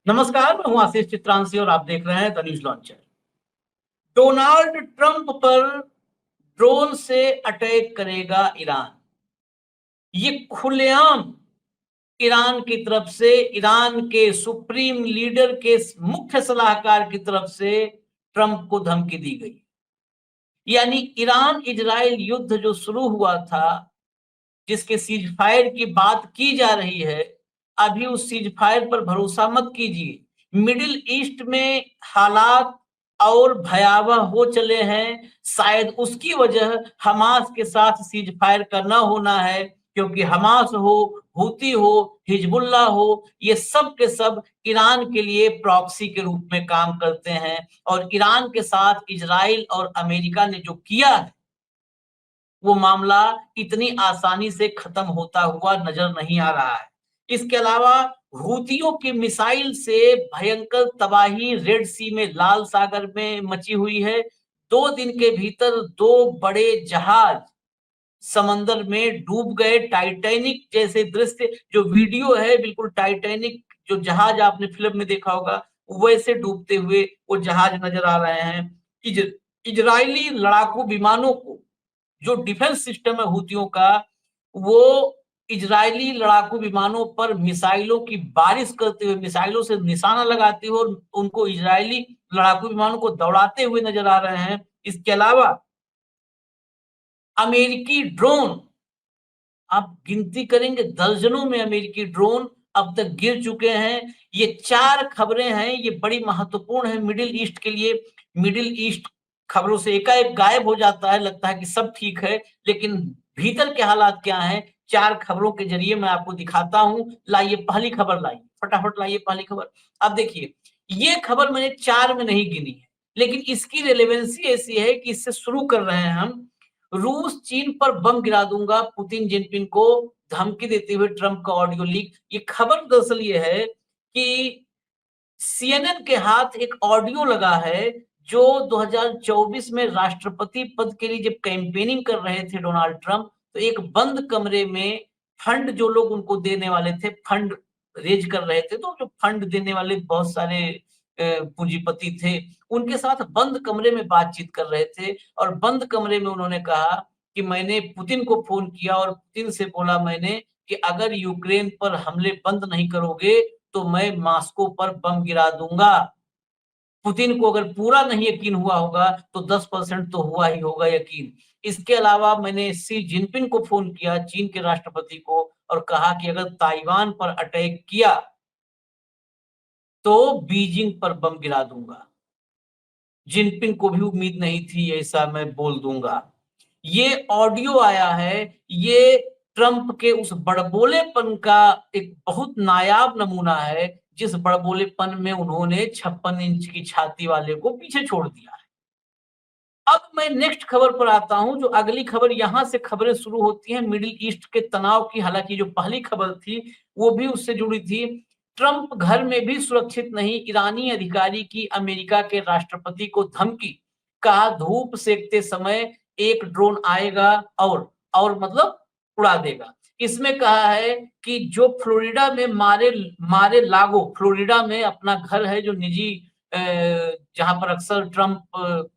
नमस्कार, मैं हूं आशीष चित्रांशी और आप देख रहे हैं the news launcher. Donald Trump पर ड्रोन से अटैक करेगा ईरान। ये खुलेआम ईरान की तरफ से, ईरान के सुप्रीम लीडर के मुख्य सलाहकार की तरफ से ट्रंप को धमकी दी गई। यानी ईरान इजराइल युद्ध जो शुरू हुआ था, जिसके सीज फायर की बात की जा रही है, अभी उस सीज फायर पर भरोसा मत कीजिए। मिडिल ईस्ट में हालात और भयावह हो चले हैं। शायद उसकी वजह हमास के साथ सीज फायर करना होना है, क्योंकि हमास हो, हूती हो, हिजबुल्लाह हो, ये सब के सब ईरान के लिए प्रॉक्सी के रूप में काम करते हैं। और ईरान के साथ इजराइल और अमेरिका ने जो किया है, वो मामला इतनी आसानी से खत्म होता हुआ नजर नहीं आ रहा है। इसके अलावा हूतियों की मिसाइल से भयंकर तबाही रेड सी में, लाल सागर में मची हुई है। 2 दिन के भीतर 2 बड़े जहाज समंदर में डूब गए। टाइटैनिक जैसे दृश्य, जो वीडियो है, बिल्कुल टाइटैनिक जो जहाज आपने फिल्म में देखा होगा, वैसे डूबते हुए वो जहाज नजर आ रहे हैं। इजरायली लड़ाकू विमानों को, जो डिफेंस सिस्टम है हूतियों का, वो इजरायली लड़ाकू विमानों पर मिसाइलों की बारिश करते हुए, मिसाइलों से निशाना लगाते हुए और उनको इजरायली लड़ाकू विमानों को दौड़ाते हुए नजर आ रहे हैं। इसके अलावा अमेरिकी ड्रोन, आप गिनती करेंगे दर्जनों में अमेरिकी ड्रोन अब तक गिर चुके हैं। ये 4 खबरें हैं, ये बड़ी महत्वपूर्ण है मिडिल ईस्ट के लिए। मिडिल ईस्ट खबरों से एकाएक गायब हो जाता है, लगता है कि सब ठीक है, लेकिन भीतर के हालात क्या हैं, 4 खबरों के जरिए मैं आपको दिखाता हूं। लाइए पहली खबर, लाइए फटाफट, लाइए पहली खबर। अब देखिए, ये खबर मैंने 4 में नहीं गिनी है, लेकिन इसकी रेलेवेंसी ऐसी है कि इससे शुरू कर रहे हैं हम। रूस चीन पर बम गिरा दूंगा, पुतिन जिनपिंग को धमकी देते हुए ट्रंप का ऑडियो लीक। ये खबर दरअसल ये है कि सीएनएन के हाथ एक ऑडियो लगा है, जो 2024 में राष्ट्रपति पद के लिए जब कैंपेनिंग कर रहे थे डोनाल्ड ट्रंप, तो एक बंद कमरे में फंड, जो लोग उनको देने वाले थे, फंड रेज कर रहे थे, तो जो फंड देने वाले बहुत सारे पूंजीपति थे, उनके साथ बंद कमरे में बातचीत कर रहे थे। और बंद कमरे में उन्होंने कहा कि मैंने पुतिन को फोन किया और पुतिन से बोला मैंने कि अगर यूक्रेन पर हमले बंद नहीं करोगे तो मैं मॉस्को पर बम गिरा दूंगा। पुतिन को अगर पूरा नहीं यकीन हुआ होगा तो 10% तो हुआ ही होगा यकीन। इसके अलावा मैंने शी जिनपिंग को फोन किया, चीन के राष्ट्रपति को, और कहा कि अगर ताइवान पर अटैक किया तो बीजिंग पर बम गिरा दूंगा। जिनपिंग को भी उम्मीद नहीं थी ऐसा मैं बोल दूंगा। ये ऑडियो आया है, ये ट्रंप के उस बड़बोलेपन का एक बहुत नायाब नमूना है, जिस बड़बोलेपन में उन्होंने 56 इंच की छाती वाले को पीछे छोड़ दिया है। अब मैं नेक्स्ट खबर पर आता हूं, जो अगली खबर, यहां से खबरें शुरू होती हैं मिडिल ईस्ट के तनाव की। हालांकि जो पहली खबर थी वो भी उससे जुड़ी थी। ट्रंप घर में भी सुरक्षित नहीं, ईरानी अधिकारी की अमेरिका के राष्ट्रपति को धमकी। कहा धूप सेकते समय एक ड्रोन आएगा और मतलब उड़ा देगा। इसमें कहा है कि जो फ्लोरिडा में मारे मारे लागो, फ्लोरिडा में अपना घर है जो निजी, जहां पर अक्सर ट्रंप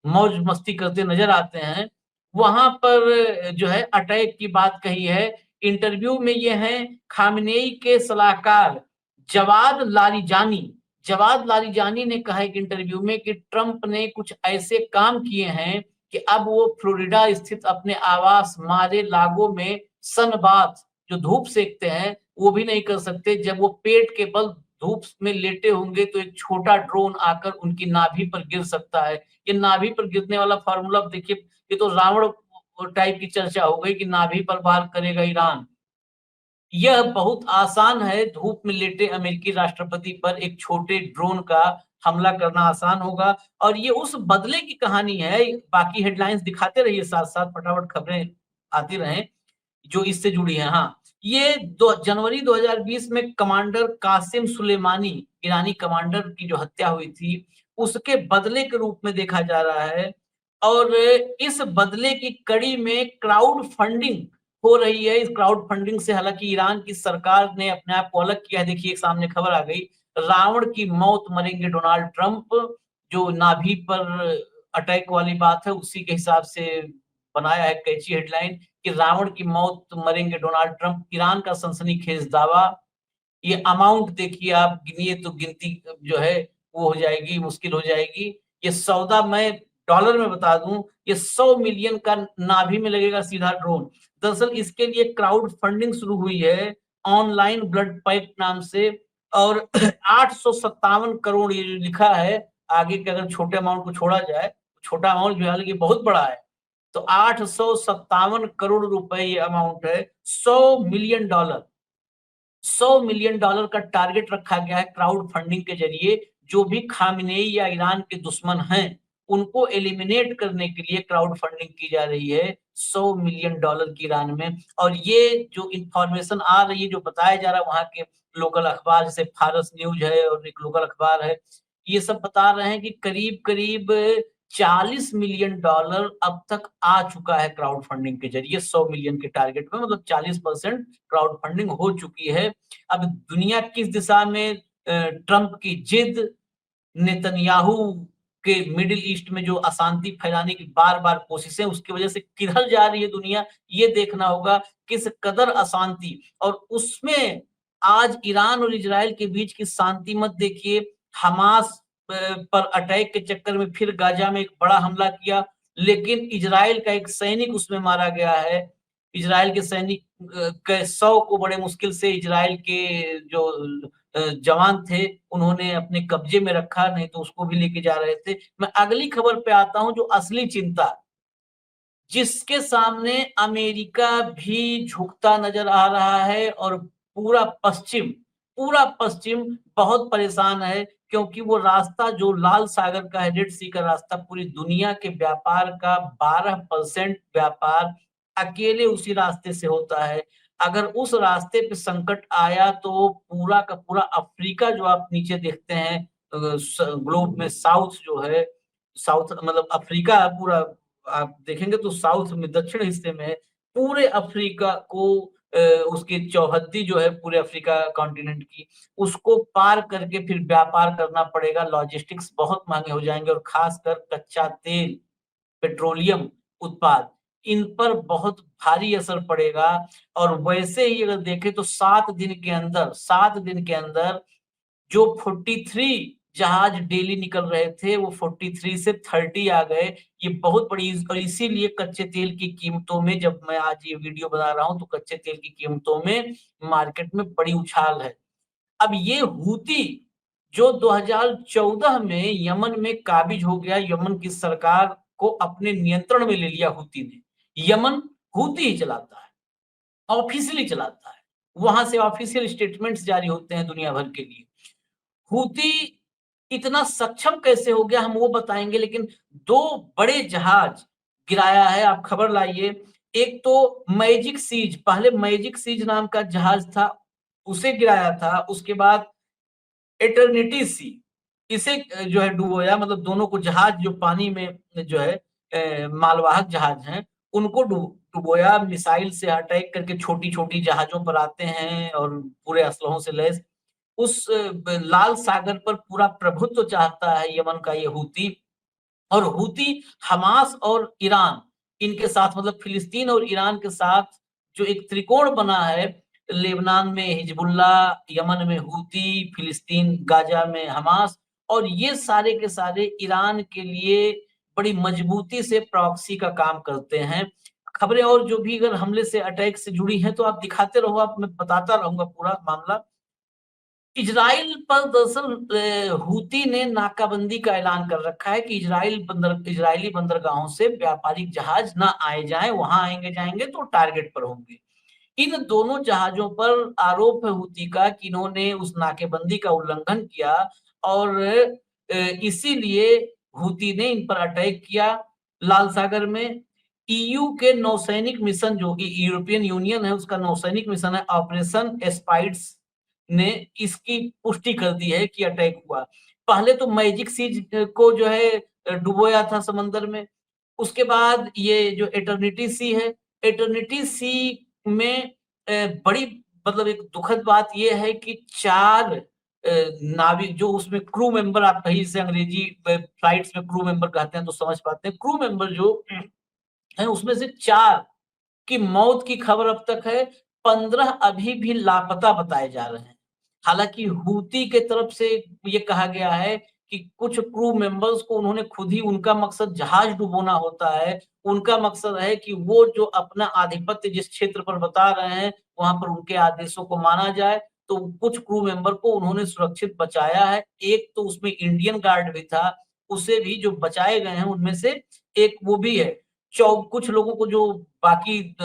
मौज मस्ती करते नजर आते हैं, वहां पर जो है अटैक की बात कही है। इंटरव्यू में ये है खामनेई के सलाहकार जवाद लारिजानी। जवाद लारिजानी ने कहा एक इंटरव्यू में कि ट्रंप ने कुछ ऐसे काम किए हैं कि अब वो फ्लोरिडा स्थित अपने आवास मारे लागो में सनबाथ, जो धूप सेकते हैं, वो भी नहीं कर सकते। जब वो पेट के बल धूप में लेटे होंगे तो एक छोटा ड्रोन आकर उनकी नाभि पर गिर सकता है। ये नाभि पर गिरने वाला फार्मूला देखिए, ये तो रावण टाइप की चर्चा हो गई कि नाभि पर वार करेगा ईरान। यह बहुत आसान है, धूप में लेटे अमेरिकी राष्ट्रपति पर एक छोटे ड्रोन का हमला करना आसान होगा। और ये उस बदले की कहानी है। बाकी हेडलाइंस दिखाते रहिए, साथ साथ फटाफट खबरें आती रहें जो इससे जुड़ी है। हाँ, ये जनवरी 2020 में कमांडर कासिम सुलेमानी, ईरानी कमांडर की जो हत्या हुई थी, उसके बदले के रूप में देखा जा रहा है। और इस बदले की कड़ी में क्राउड फंडिंग हो रही है। इस क्राउड फंडिंग से हालांकि ईरान की सरकार ने अपने आप को अलग किया है। देखिए, एक सामने खबर आ गई, रावण की मौत मरेंगे डोनाल्ड ट्रंप, जो नाभि पर अटैक वाली बात है उसी के हिसाब से बनाया है कैची हेडलाइन कि रावण की मौत मरेंगे डोनाल्ड ट्रंप, ईरान का सनसनीखेज दावा। ये अमाउंट देखिए, आप गिनिए तो गिनती जो है वो हो जाएगी, मुश्किल हो जाएगी। ये सौदा मैं डॉलर में बता दूं, ये 100 मिलियन का नाभि में लगेगा सीधा ड्रोन। दरअसल इसके लिए क्राउड फंडिंग शुरू हुई है ऑनलाइन ब्लड पाइप नाम से, और 857 करोड़ ये जो लिखा है आगे के, अगर छोटे अमाउंट को छोड़ा जाए, छोटा अमाउंट जो है लेकिन बहुत बड़ा है, तो 857 करोड़ रुपए ये अमाउंट है। 100 मिलियन डॉलर का टारगेट रखा गया है क्राउड फंडिंग के जरिए। जो भी खामिनेई या ईरान के दुश्मन हैं उनको एलिमिनेट करने के लिए क्राउड फंडिंग की जा रही है 100 मिलियन डॉलर की ईरान में। और ये जो इंफॉर्मेशन आ रही है, जो बताया जा रहा है वहां के लोकल अखबार जैसे फारस न्यूज है और एक लोकल अखबार है, ये सब बता रहे हैं कि करीब करीब 40 मिलियन डॉलर अब तक आ चुका है क्राउड फंडिंग के जरिए 100 मिलियन के टारगेट में, मतलब 40% क्राउड फंडिंग हो चुकी है। अब दुनिया किस दिशा में ट्रंप की जिद, नेतन्याहू के मिडिल ईस्ट में जो अशांति फैलाने की बार-बार कोशिशें, उसकी वजह से किधर जा रही है दुनिया, ये देखना होगा। किस कदर अशांति, और उसमें आज ईरान और इजराइल के बीच की शांति मत देखिए। हमास पर अटैक के चक्कर में फिर गाजा में एक बड़ा हमला किया, लेकिन इजराइल का एक सैनिक उसमें मारा गया है। इजराइल के सैनिक के 100 को बड़े मुश्किल से इजराइल के जो जवान थे उन्होंने अपने कब्जे में रखा, नहीं तो उसको भी लेके जा रहे थे। मैं अगली खबर पे आता हूँ, जो असली चिंता, जिसके सामने अमेरिका भी झुकता नजर आ रहा है, और पूरा पश्चिम बहुत परेशान है, क्योंकि वो रास्ता जो लाल सागर का है, रेड सी का रास्ता, पूरी दुनिया के व्यापार का 12% व्यापार अकेले उसी रास्ते से होता है। अगर उस रास्ते पे संकट आया तो पूरा का पूरा अफ्रीका जो आप नीचे देखते हैं ग्लोब में, साउथ जो है, साउथ मतलब अफ्रीका पूरा आप देखेंगे तो साउथ में, दक्षिण हिस्से में है। पूरे अफ्रीका को उसकी चौहद्दी जो है पूरे अफ्रीका कॉन्टिनेंट की, उसको पार करके फिर व्यापार करना पड़ेगा। लॉजिस्टिक्स बहुत महंगे हो जाएंगे, और खासकर कच्चा तेल, पेट्रोलियम उत्पाद, इन पर बहुत भारी असर पड़ेगा। और वैसे ही अगर देखें तो 7 दिन के अंदर जो 43 जहाज डेली निकल रहे थे, वो 43 से 30 आ गए। ये बहुत बड़ी, और इसीलिए कच्चे तेल की कीमतों में, जब मैं आज ये वीडियो बना रहा हूँ तो कच्चे तेल की कीमतों में मार्केट में बड़ी उछाल है। अब ये हूती जो 2014 में यमन में काबिज हो गया, यमन की सरकार को अपने नियंत्रण में ले लिया हूती ने। यमन हूती ही चलाता है, ऑफिशियली चलाता है, वहां से ऑफिशियल स्टेटमेंट्स जारी होते हैं दुनिया भर के लिए। हूती इतना सक्षम कैसे हो गया हम वो बताएंगे, लेकिन 2 बड़े जहाज गिराया है, आप खबर लाइए। एक तो मैजिक सीज, पहले मैजिक सीज नाम का जहाज था, उसे गिराया था। उसके बाद एटर्निटी सी, इसे जो है डुबोया, मतलब दोनों को, जहाज जो पानी में जो है मालवाहक जहाज हैं, उनको डुबोया। मिसाइल से अटैक करके छोटी-छोटी जहाजों पर आते हैं और पूरे असलहों से लैस उस लाल सागर पर पूरा प्रभुत्व चाहता है यमन का ये हूती। और हूती हमास और ईरान, इनके साथ, मतलब फिलिस्तीन और ईरान के साथ जो एक त्रिकोण बना है, लेबनान में हिजबुल्ला, यमन में हूती, फिलिस्तीन गाजा में हमास, और ये सारे के सारे ईरान के लिए बड़ी मजबूती से प्रॉक्सी का काम करते हैं। खबरें और जो भी अगर हमले से, अटैक से जुड़ी हैं तो आप दिखाते रहो, आप, मैं बताता रहूंगा पूरा मामला। इजराइल पर दरअसल हूती ने नाकाबंदी का ऐलान कर रखा है कि इजरायली बंदरगाहों से व्यापारिक जहाज ना आए जाएं, वहां आएंगे जाएंगे तो टारगेट पर होंगे। इन दोनों जहाजों पर आरोप है हूती का कि इन्होंने उस नाकेबंदी का उल्लंघन किया, और इसीलिए हूती ने इन पर अटैक किया लाल सागर में। ईयू के नौसैनिक मिशन, जो यूरोपियन यूनियन है, उसका नौसैनिक मिशन है ऑपरेशन स्पाइड्स, ने इसकी पुष्टि कर दी है कि अटैक हुआ। पहले तो मैजिक सीज को जो है डुबोया था समंदर में। उसके बाद ये जो एटर्निटी सी है, एटर्निटी सी में बड़ी, मतलब एक दुखद बात ये है कि 4 नाविक जो उसमें क्रू मेंबर, आप कहीं से अंग्रेजी फ्लाइट्स में क्रू मेंबर कहते हैं तो समझ पाते हैं, क्रू मेंबर जो है उसमें से 4 की मौत की खबर अब तक है, 15 अभी भी लापता बताए जा रहे हैं। हालांकि हूती के तरफ से ये कहा गया है कि कुछ क्रू मेंबर्स को उन्होंने खुद ही, उनका मकसद जहाज डुबोना होता है, उनका मकसद है कि वो जो अपना आधिपत्य जिस क्षेत्र पर बता रहे हैं वहां पर उनके आदेशों को माना जाए। तो कुछ क्रू मेंबर को उन्होंने सुरक्षित बचाया है। एक तो उसमें इंडियन गार्ड भी था, उसे भी जो बचाए गए हैं उनमें से एक वो भी है। कुछ लोगों को जो बाकी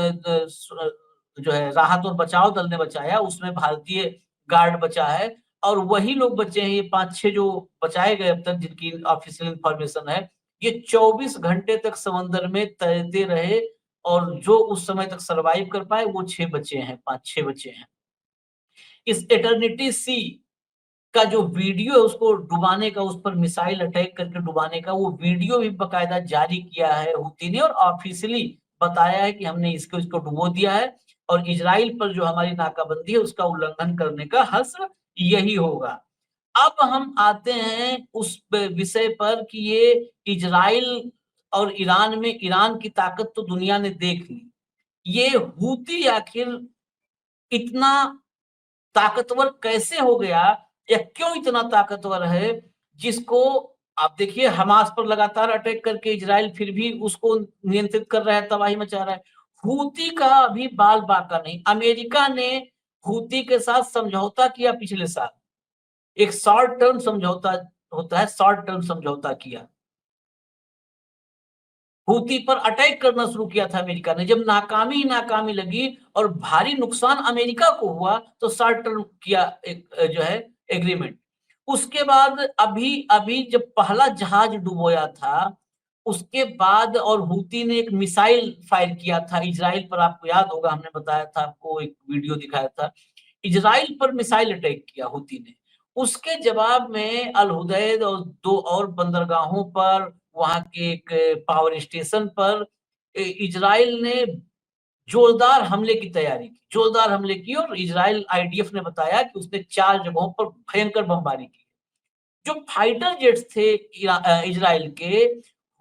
जो है राहत और बचाव दल ने बचाया, उसमें भारतीय गार्ड बचा है और वही लोग बचे हैं, ये 5-6 जो बचाए गए अब तक जिनकी ऑफिशियल इंफॉर्मेशन है, ये 24 घंटे तक समंदर में तैरते रहे और जो उस समय तक सर्वाइव कर पाए वो 6 बचे हैं, 5-6 बचे हैं। इस एटर्निटी सी का जो वीडियो है उसको डुबाने का, उस पर मिसाइल अटैक करके डुबाने का, वो वीडियो भी बकायदा जारी किया है हूती ने और ऑफिशियली बताया है कि हमने इसको डुबो दिया है और इजराइल पर जो हमारी नाकाबंदी है उसका उल्लंघन करने का हश्र यही होगा। अब हम आते हैं उस विषय पर कि ये इजराइल और ईरान में, ईरान की ताकत तो दुनिया ने देख ली, ये हूती आखिर इतना ताकतवर कैसे हो गया या क्यों इतना ताकतवर है, जिसको आप देखिए हमास पर लगातार अटैक करके इजराइल फिर भी उसको नियंत्रित कर रहा है, तबाही मचा रहा है। हूती का अभी बाल बाका नहीं। अमेरिका ने हूती के साथ समझौता किया पिछले साल, एक शॉर्ट टर्म समझौता होता है, शॉर्ट टर्म समझौता किया, हूती पर अटैक करना शुरू किया था अमेरिका ने। जब नाकामी ही नाकामी लगी और भारी नुकसान अमेरिका को हुआ तो शॉर्ट टर्म किया एक जो है एग्रीमेंट। उसके बाद अभी अभी जब पहला जहाज डुबोया था उसके बाद और हूती ने एक मिसाइल फायर किया था इजराइल पर, आपको याद होगा हमने बताया था, आपको एक वीडियो दिखाया था, इजराइल पर मिसाइल अटैक किया हूती ने। उसके जवाब में अल हुदैद और 2 और बंदरगाहों पर, वहां के एक पावर स्टेशन पर इजराइल ने जोरदार हमले की तैयारी की, जोरदार हमले की और इजराइल आईडीएफ ने बताया कि उसने 4 जगहों पर भयंकर बमबारी की। जो फाइटर जेट्स थे इजराइल के,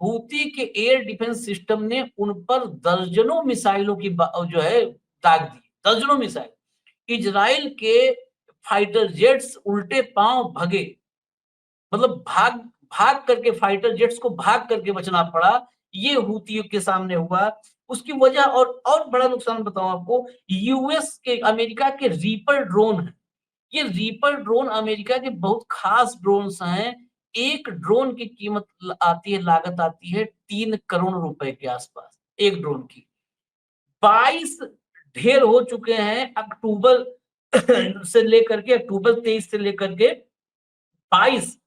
हूती के एयर डिफेंस सिस्टम ने उन पर दर्जनों मिसाइलों की जो है दाग दी, दर्जनों मिसाइल। इजराइल के फाइटर जेट्स उल्टे पांव भगे, मतलब भाग भाग करके, फाइटर जेट्स को भाग करके बचना पड़ा। ये हूतियों के सामने हुआ। उसकी वजह और बड़ा नुकसान बताऊं आपको, यूएस के, अमेरिका के रीपर ड्रोन है। ये रीपर ड्रोन अमेरिका के बहुत खास ड्रोन्स हैं। एक ड्रोन की कीमत आती है, लागत आती है 3 करोड़ रुपए के आसपास एक ड्रोन की। 22 ढेर हो चुके हैं अक्टूबर से लेकर के, अक्टूबर 23 से लेकर के 22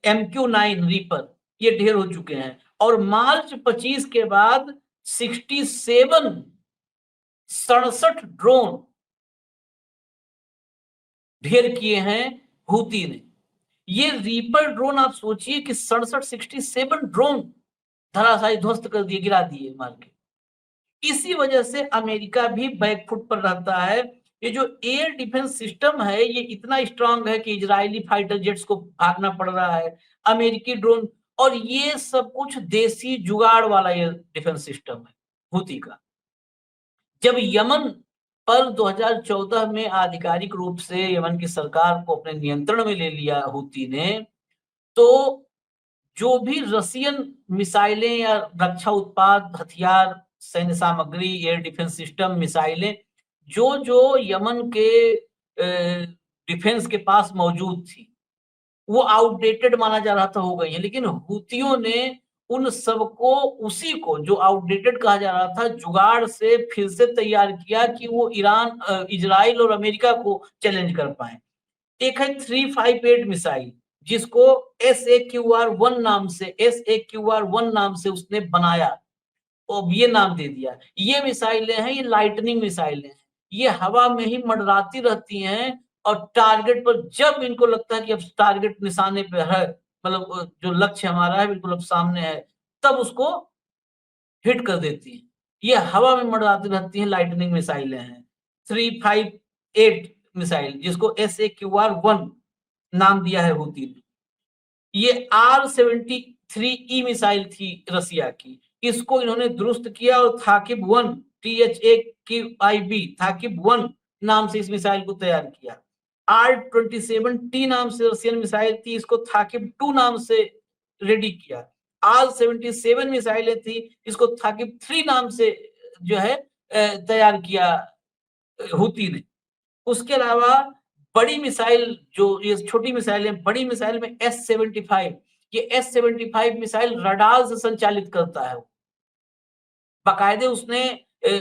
MQ-9 रीपर ये ढेर हो चुके हैं और मार्च 25 के बाद 67 ड्रोन ढेर किए हैं हूती ने। ये रीपर ड्रोन आप सोचिए कि 67 ड्रोन धराशायी ध्वस्त कर दिए, गिरा दिए मार के। इसी वजह से अमेरिका भी बैकफुट पर रहता है। ये जो एयर डिफेंस सिस्टम है ये इतना स्ट्रांग है कि इजरायली फाइटर जेट्स को भागना पड़ रहा है, अमेरिकी ड्रोन, और ये सब कुछ देसी जुगाड़ वाला ये डिफेंस सिस्टम है हूती का। जब यमन पर 2014 में आधिकारिक रूप से यमन की सरकार को अपने नियंत्रण में ले लिया हूती ने, तो जो भी रसियन मिसाइलें या रक्षा उत्पाद, हथियार, सैन्य सामग्री, एयर डिफेंस सिस्टम, मिसाइलें, जो जो यमन के डिफेंस के पास मौजूद थी, वो आउटडेटेड माना जा रहा था, हो गई है। लेकिन हूतियों ने उन सबको, उसी को जो आउटडेटेड कहा जा रहा था, जुगाड़ से फिर से तैयार किया कि वो ईरान, इजराइल और अमेरिका को चैलेंज कर पाए। एक है 358 मिसाइल, जिसको SAQR-1 नाम से उसने बनाया और ये नाम दे दिया। ये मिसाइलें हैं, ये लाइटनिंग मिसाइलें हैं, ये हवा में ही मंडराती रहती हैं और टारगेट पर, जब इनको लगता है कि अब टारगेट निशाने पे है, मतलब जो लक्ष्य हमारा है बिल्कुल अब सामने है, तब उसको हिट कर देती हैं। ये हवा में मंडराती रहती हैं, लाइटनिंग मिसाइलें हैं। 358 मिसाइल जिसको SAQR-1 नाम दिया है हूती ने। ये R-73E मिसाइल थी रसिया की, इसको इन्होंने दुरुस्त किया और थाकिब-1 THAKIB थाकिब-1 नाम से इस मिसाइल को तैयार किया। R-27T नाम से रसियन मिसाइल थी, इसको थाकिब-2 नाम से रेडी किया। R-77 मिसाइलें थी, इसको थाकिब-3 नाम से जो है तैयार किया हूती ने। उसके अलावा बड़ी मिसाइल, जो ये छोटी मिसाइल है, बड़ी मिसाइल में S-75, ये S-75 मिसाइल रडार से संचालित करता है। बाकायदे उसने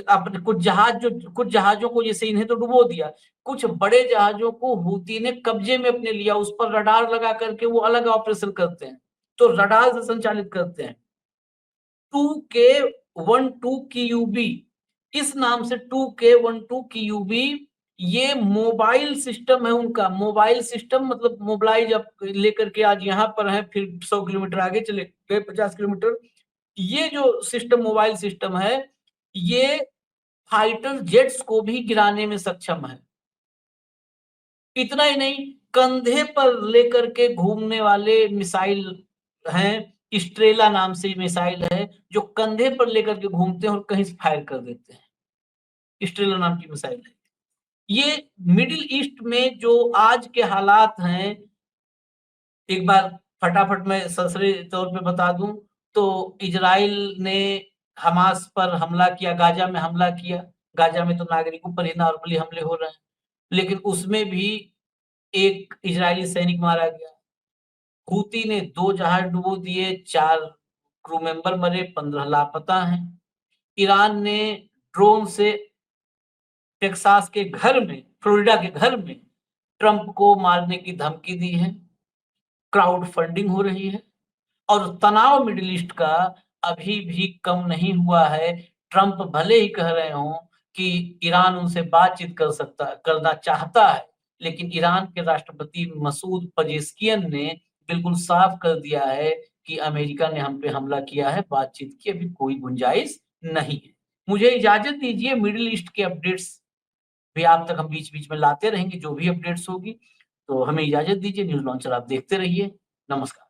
अपने कुछ जहाजों को, जैसे इन्हें तो डुबो दिया, कुछ बड़े जहाजों को हूती ने कब्जे में अपने लिया, उस पर रडार लगा करके वो अलग ऑपरेशन करते हैं, तो रडार से संचालित करते हैं। 2K-12 QUB, इस नाम से 2K-12 QUB ये मोबाइल सिस्टम है उनका। मोबाइल सिस्टम मतलब मोबाइल आप लेकर के आज यहाँ पर है, फिर 100 किलोमीटर आगे चले गए, 50 किलोमीटर। ये जो सिस्टम, मोबाइल सिस्टम है, ये फाइटर जेट्स को भी गिराने में सक्षम है। इतना ही नहीं, कंधे पर लेकर के घूमने वाले मिसाइल हैं, स्ट्रेला नाम से मिसाइल है, जो कंधे पर लेकर के घूमते हैं और कहीं से फायर कर देते हैं। स्ट्रेला नाम की मिसाइल है। ये मिडिल ईस्ट में जो आज के हालात हैं, एक बार फटाफट मैं सरसरी तौर पे बता दूं तो इजराइल ने हमास पर हमला किया, गाजा में हमला किया। गाजा में तो नागरिकों पर ही नॉर्मली हमले हो रहे हैं, लेकिन उसमें भी एक इजरायली सैनिक मारा गया। हूती ने 2 जहाज डुबो दिए, 4 क्रू मेंबर मरे, 15 लापता हैं। ईरान ने ड्रोन से टेक्सास के घर में, फ्लोरिडा के घर में ट्रंप को मारने की धमकी दी है। क्राउड फंडिंग हो रही है और तनाव मिडिल ईस्ट का अभी भी कम नहीं हुआ है। ट्रंप भले ही कह रहे हों कि ईरान उनसे बातचीत करना चाहता है, लेकिन ईरान के राष्ट्रपति मसूद पजेस्कियन ने बिल्कुल साफ कर दिया है कि अमेरिका ने हम पे हमला किया है, बातचीत की अभी कोई गुंजाइश नहीं है। मुझे इजाज़त दीजिए, मिडिल ईस्ट के अपडेट्स भी आप तक हम बीच-बीच में लाते रहेंगे, जो भी अपडेट्स होगी। तो हमें इजाज़त दीजिए, न्यूज़ लॉन्चर आप देखते रहिए। नमस्कार।